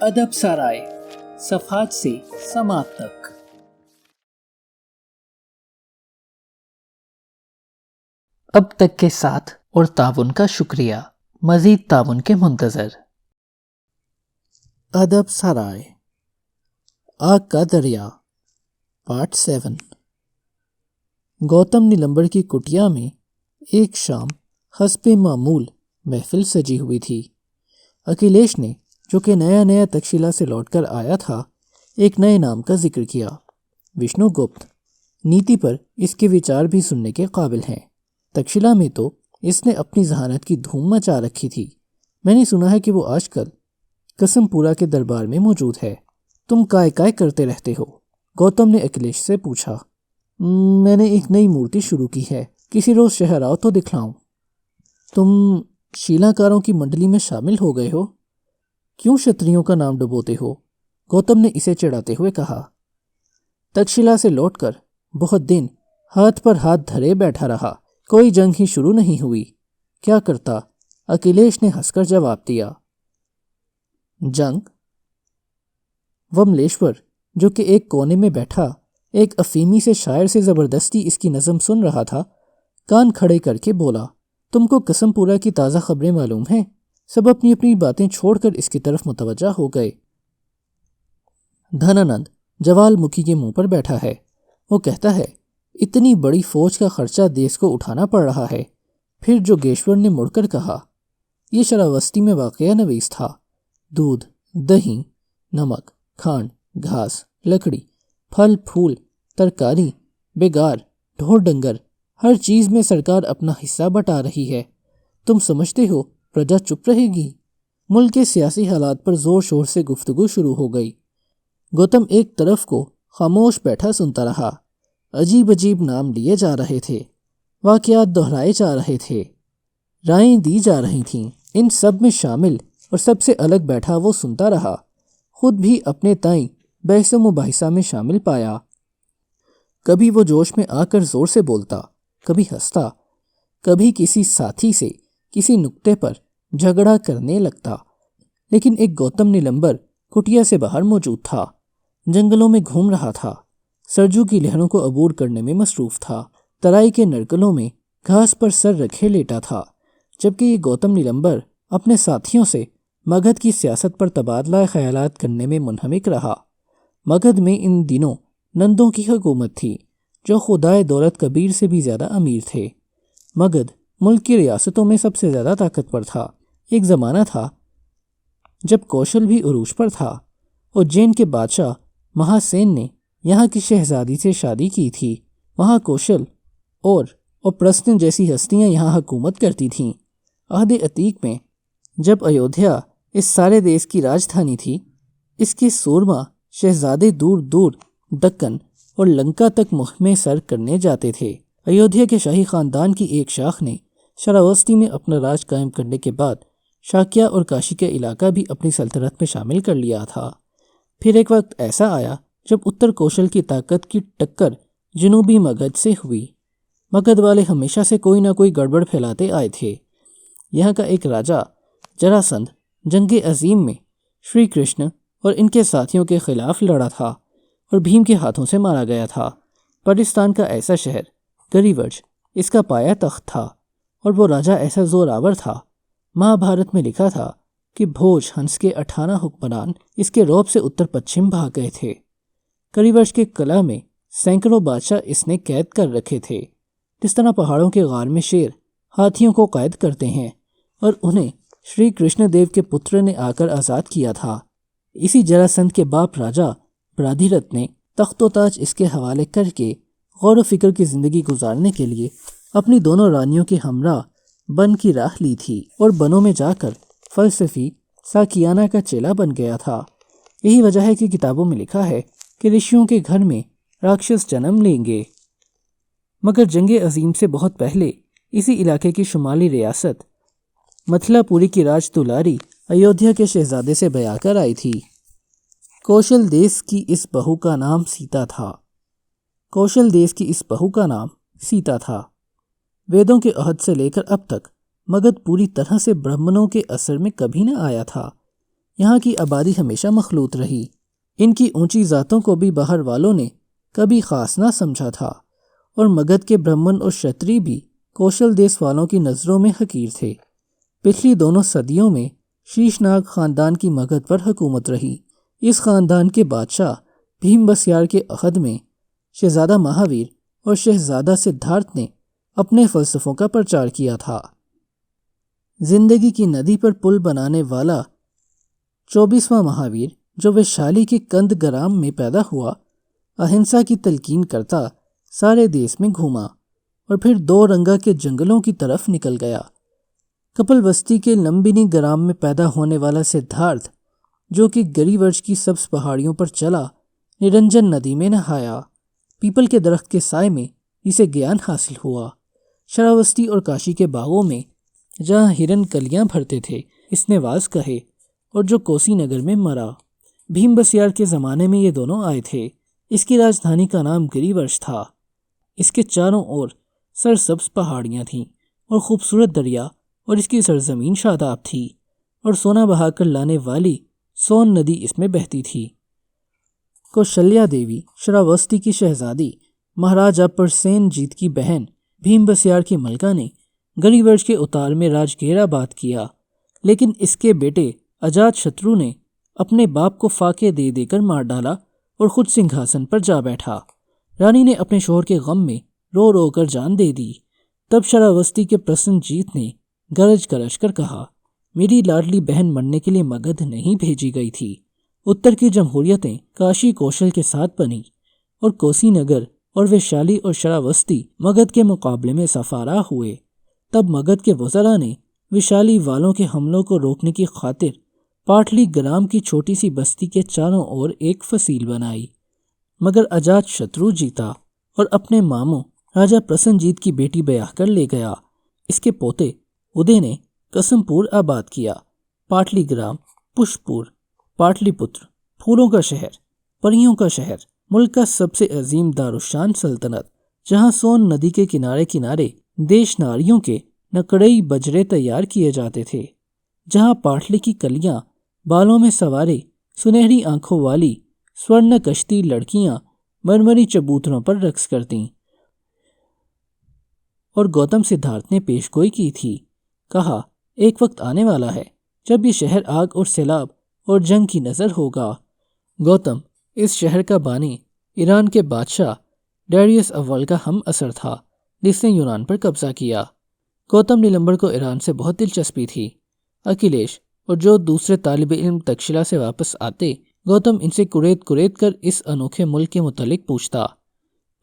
ادب سرائے صفحات سے سماعت تک۔ اب تک کے ساتھ اور تعاون کا شکریہ، مزید تعاون کے منتظر۔ ادب سرائے آگ کا دریا پارٹ 7۔ گوتم نیلمبر کی کٹیا میں ایک شام حسب معمول محفل سجی ہوئی تھی۔ اکھلیش نے، جو کہ نیا تکشیلا سے لوٹ کر آیا تھا، ایک نئے نام کا ذکر کیا، وشنو گپت۔ نیتی پر اس کے وچار بھی سننے کے قابل ہیں۔ تکشیلا میں تو اس نے اپنی ذہانت کی دھوم مچا رکھی تھی۔ میں نے سنا ہے کہ وہ آج کل قسم پورا کے دربار میں موجود ہے۔ تم کائے کرتے رہتے ہو؟ گوتم نے اکھلیش سے پوچھا۔ میں نے ایک نئی مورتی شروع کی ہے، کسی روز شہر آؤ تو دکھلاؤں۔ تم شیلاکاروں کی منڈلی میں شامل ہو گئے ہو؟ کیوں شتریوں کا نام ڈبوتے ہو؟ گوتم نے اسے چڑھاتے ہوئے کہا۔ تکشیلا سے لوٹ کر بہت دن ہاتھ پر ہاتھ دھرے بیٹھا رہا، کوئی جنگ ہی شروع نہیں ہوئی، کیا کرتا؟ اکھلیش نے ہنس کر جواب دیا۔ جنگ؟ وملیشور، جو کہ ایک کونے میں بیٹھا ایک افیمی سے شاعر سے زبردستی اس کی نظم سن رہا تھا، کان کھڑے کر کے بولا، تم کو قسم پورا کی تازہ خبریں معلوم ہیں؟ سب اپنی اپنی باتیں چھوڑ کر اس کی طرف متوجہ ہو گئے۔ دھنانند جوال مکھی کے منہ پر بیٹھا ہے۔ وہ کہتا ہے اتنی بڑی فوج کا خرچہ دیس کو اٹھانا پڑ رہا ہے۔ پھر جوگیشور نے مڑ کر کہا، یہ شراوستی میں واقعہ نویس تھا۔ دودھ، دہی، نمک، کھانڈ، گھاس، لکڑی، پھل پھول، ترکاری، بیگار، ڈھور ڈنگر، ہر چیز میں سرکار اپنا حصہ بٹا رہی ہے۔ تم سمجھتے ہو پرجا چپ رہے گی؟ ملک کے سیاسی حالات پر زور شور سے گفتگو شروع ہو گئی۔ گوتم ایک طرف کو خاموش بیٹھا سنتا رہا۔ عجیب نام لیے جا رہے تھے، واقعات دہرائے جا رہے تھے، رائیں دی جا رہی تھیں۔ ان سب میں شامل اور سب سے الگ بیٹھا وہ سنتا رہا، خود بھی اپنے تئیں بحث و مباحثہ میں شامل پایا۔ کبھی وہ جوش میں آ کر زور سے بولتا، کبھی ہنستا، کبھی کسی ساتھی سے کسی نکتے پر جھگڑا کرنے لگتا۔ لیکن ایک گوتم نیلمبر کٹیا سے باہر موجود تھا، جنگلوں میں گھوم رہا تھا، سرجو کی لہروں کو عبور کرنے میں مصروف تھا، ترائی کے نرکلوں میں گھاس پر سر رکھے لیٹا تھا، جبکہ یہ گوتم نیلمبر اپنے ساتھیوں سے مگدھ کی سیاست پر تبادلہ خیالات کرنے میں منہمک رہا۔ مگدھ میں ان دنوں نندوں کی حکومت تھی، جو خدائے دولت کبیر سے بھی زیادہ امیر تھے۔ مگدھ ملک کی ریاستوں میں سب سے زیادہ طاقتور تھا۔ ایک زمانہ تھا جب کوشل بھی عروج پر تھا۔ اجین کے بادشاہ مہاسین نے یہاں کی شہزادی سے شادی کی تھی۔ وہاں کوشل اور پرستن جیسی ہستیاں یہاں حکومت کرتی تھیں۔ عہد عتیق میں جب ایودھیا اس سارے دیس کی راجدھانی تھی، اس کے سورما شہزادے دور دور دکن اور لنکا تک مہمیں سر کرنے جاتے تھے۔ ایودھیا کے شاہی خاندان کی ایک شاخ نے شراوستی میں اپنا راج قائم کرنے کے بعد شاکیہ اور کاشی کا علاقہ بھی اپنی سلطنت میں شامل کر لیا تھا۔ پھر ایک وقت ایسا آیا جب اتر کوشل کی طاقت کی ٹکر جنوبی مگدھ سے ہوئی۔ مگدھ والے ہمیشہ سے کوئی نہ کوئی گڑبڑ پھیلاتے آئے تھے۔ یہاں کا ایک راجا جراسندھ جنگ عظیم میں شری کرشن اور ان کے ساتھیوں کے خلاف لڑا تھا اور بھیم کے ہاتھوں سے مارا گیا تھا۔ پرستان کا ایسا شہر گریوج اس کا پایا تخت تھا، اور وہ راجا ایسا زور آور تھا، مہابھارت میں لکھا تھا کہ بھوج ہنس کے 18 حکمران اس کے رعب سے اتر پچھم بھاگ گئے تھے۔ کریوش کے قلعہ میں سینکڑوں بادشاہ اس نے قید کر رکھے تھے، جس طرح پہاڑوں کے غار میں شیر ہاتھیوں کو قید کرتے ہیں، اور انہیں شری کرشن دیو کے پتر نے آ کر آزاد کیا تھا۔ اسی جراسندھ کے باپ راجا برادھیرتھ نے تخت و تاج اس کے حوالے کر کے غور و فکر کی زندگی گزارنے کے لیے اپنی دونوں رانیوں کے ہمراہ بن کی راہ لی تھی، اور بنوں میں جا کر فلسفی ساکیانہ کا چیلا بن گیا تھا۔ یہی وجہ ہے کہ کتابوں میں لکھا ہے کہ رشیوں کے گھر میں راکشس جنم لیں گے۔ مگر جنگ عظیم سے بہت پہلے اسی علاقے کی شمالی ریاست متھلا پوری کی راج دولاری ایودھیا کے شہزادے سے بیاہ کر آئی تھی۔ کوشل دیس کی اس بہو کا نام سیتا تھا۔ کوشل دیس کی اس بہو کا نام سیتا تھا۔ ویدوں کے عہد سے لے کر اب تک مگدھ پوری طرح سے برہمنوں کے اثر میں کبھی نہ آیا تھا۔ یہاں کی آبادی ہمیشہ مخلوط رہی۔ ان کی اونچی ذاتوں کو بھی باہر والوں نے کبھی خاص نہ سمجھا تھا، اور مگدھ کے برہمن اور شتری بھی کوشل دیس والوں کی نظروں میں حقیر تھے۔ پچھلی دونوں صدیوں میں شیش ناگ خاندان کی مگدھ پر حکومت رہی۔ اس خاندان کے بادشاہ بھیم بسیار کے عہد میں شہزادہ مہاویر اور شہزادہ سدھارتھ نے اپنے فلسفوں کا پرچار کیا تھا۔ زندگی کی ندی پر پل بنانے والا 24واں مہاویر، جو ویشالی کے کند گرام میں پیدا ہوا، اہنسا کی تلقین کرتا سارے دیس میں گھوما اور پھر 2 رنگا کے جنگلوں کی طرف نکل گیا۔ کپل وستی کے لمبنی گرام میں پیدا ہونے والا سدھارتھ، جو کہ گری ورش کی سبز پہاڑیوں پر چلا، نرنجن ندی میں نہایا، پیپل کے درخت کے سائے میں جسے گیان حاصل ہوا۔ شراوستی اور کاشی کے باغوں میں جہاں ہرن کلیاں بھرتے تھے، اس نے واز کہے، اور جو کوسی نگر میں مرا۔ بھیم بسیار کے زمانے میں یہ دونوں آئے تھے۔ اس کی راجدھانی کا نام گری ورش تھا۔ اس کے چاروں اور سرسبز پہاڑیاں تھیں اور خوبصورت دریا، اور اس کی سرزمین شاداب تھی، اور سونا بہا کر لانے والی سون ندی اس میں بہتی تھی۔ کوشلیہ دیوی، شراوستی کی شہزادی، مہاراجہ پرسین جیت کی بہن، بھیم بسیار کی ملکہ نے گری ورش کے اتار میں راج گھیرا باد کیا، لیکن اس کے بیٹے اجات شترو نے اپنے باپ کو فاقے دے دے کر مار ڈالا اور خود سنگھاسن پر جا بیٹھا۔ رانی نے اپنے شوہر کے غم میں رو رو کر جان دے دی۔ تب شراوستی کے پرسن جیت نے گرج گرج کر کہا، میری لاڈلی بہن مرنے کے لیے مگدھ نہیں بھیجی گئی تھی۔ اتر کی جمہوریتیں کاشی کوشل کے ساتھ بنی، اور کوسی نگر اور ویشالی اور شراوستی مگدھ کے مقابلے میں سفارا ہوئے۔ تب مگدھ کے وزراء نے ویشالی والوں کے حملوں کو روکنے کی خاطر پاٹلی گرام کی چھوٹی سی بستی کے چاروں اور ایک فصیل بنائی، مگر اجات شترو جیتا اور اپنے ماموں راجہ پرسنجیت کی بیٹی بیاہ کر لے گیا۔ اس کے پوتے ادے نے قسم پور آباد کیا۔ پاٹلی گرام، پشپور، پاٹلی پتر، پھولوں کا شہر، پریوں کا شہر، ملک کا سب سے عظیم دارالشان سلطنت، جہاں سون ندی کے کنارے کنارے دیش ناریوں کے نکڑئی بجرے تیار کیے جاتے تھے، جہاں پاٹلی کی کلیاں بالوں میں سوارے سنہری آنکھوں والی سورن کشتی لڑکیاں مرمری چبوتروں پر رقص کرتیں۔ اور گوتم سدھارتھ نے پیش گوئی کی تھی، کہا، ایک وقت آنے والا ہے جب یہ شہر آگ اور سیلاب اور جنگ کی نظر ہوگا۔ گوتم اس شہر کا بانی ایران کے بادشاہ ڈیریس اول کا ہم اثر تھا، جس نے یونان پر قبضہ کیا۔ گوتم نیلمبر کو ایران سے بہت دلچسپی تھی۔ اکھلیش اور جو دوسرے طالب علم تکشلا سے واپس آتے، گوتم ان سے کریت کریت کر اس انوکھے ملک کے متعلق پوچھتا۔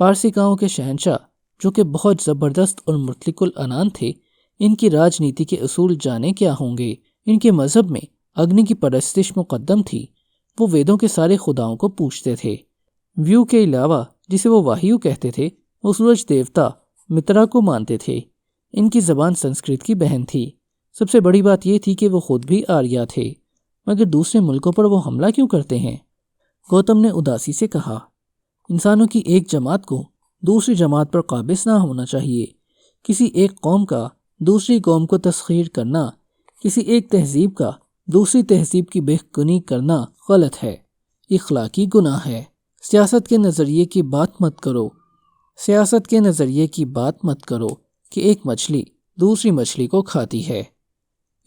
پارسیکاؤں کے شہنشاہ، جو کہ بہت زبردست اور مطلق العنان تھے، ان کی راجنیتی کے اصول جانے کیا ہوں گے۔ ان کے مذہب میں اگنی کی پرستش مقدم تھی۔ وہ ویدوں کے سارے خداؤں کو پوچھتے تھے۔ ویو کے علاوہ، جسے وہ واہیو کہتے تھے، وہ سورج دیوتا مترا کو مانتے تھے۔ ان کی زبان سنسکرت کی بہن تھی۔ سب سے بڑی بات یہ تھی کہ وہ خود بھی آریا تھے۔ مگر دوسرے ملکوں پر وہ حملہ کیوں کرتے ہیں؟ گوتم نے اداسی سے کہا، انسانوں کی ایک جماعت کو دوسری جماعت پر قابض نہ ہونا چاہیے۔ کسی ایک قوم کا دوسری قوم کو تسخیر کرنا، کسی ایک تہذیب کا دوسری تہذیب کی بہکانی کرنا غلط ہے، اخلاقی گناہ ہے۔ سیاست کے نظریے کی بات مت کرو، سیاست کے نظریے کی بات مت کرو کہ ایک مچھلی دوسری مچھلی کو کھاتی ہے۔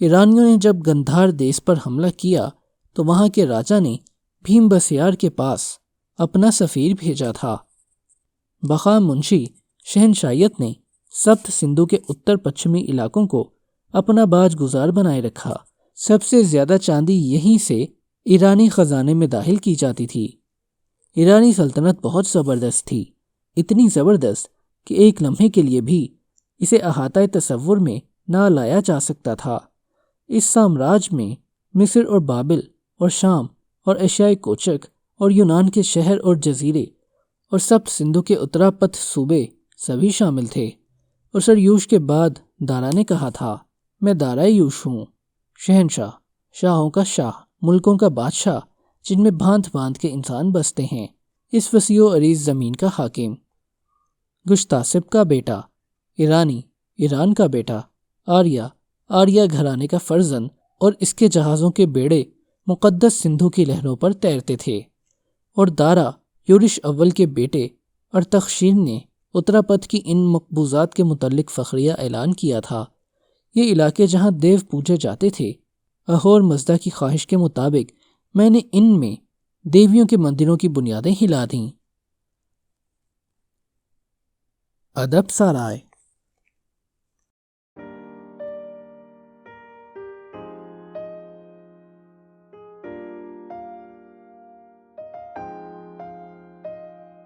ایرانیوں نے جب گندھار دیس پر حملہ کیا تو وہاں کے راجا نے بھیم بسیار کے پاس اپنا سفیر بھیجا تھا۔ بقا منشی شہنشائیت نے سپت سندھو کے اتر پچھمی علاقوں کو اپنا باج گزار بنائے رکھا۔ سب سے زیادہ چاندی یہیں سے ایرانی خزانے میں داخل کی جاتی تھی۔ ایرانی سلطنت بہت زبردست تھی، اتنی زبردست کہ ایک لمحے کے لیے بھی اسے احاطۂ تصور میں نہ لایا جا سکتا تھا۔ اس سامراج میں مصر اور بابل اور شام اور ایشیائے کوچک اور یونان کے شہر اور جزیرے اور سپت سندھو کے اتراپتھ صوبے سبھی شامل تھے۔ اور سریوش کے بعد دارا نے کہا تھا، میں دارا یوش ہوں، شہنشاہ، شاہوں کا شاہ، ملکوں کا بادشاہ، جن میں بھانت بھانت کے انسان بستے ہیں، اس وسیع و عریض زمین کا حاکم۔ گشتاسب کا بیٹا، ایرانی، ایران کا بیٹا، آریا، آریا گھرانے کا فرزند، اور اس کے جہازوں کے بیڑے مقدس سندھو کی لہروں پر تیرتے تھے، اور دارا یورش اول کے بیٹے ارتخشیر نے اتراپت کی ان مقبوضات کے متعلق فخریہ اعلان کیا تھا۔ یہ علاقے جہاں دیو پوجے جاتے تھے، اہور مزدا کی خواہش کے مطابق میں نے ان میں دیویوں کے مندروں کی بنیادیں ہلا دیں۔ ادب سارائے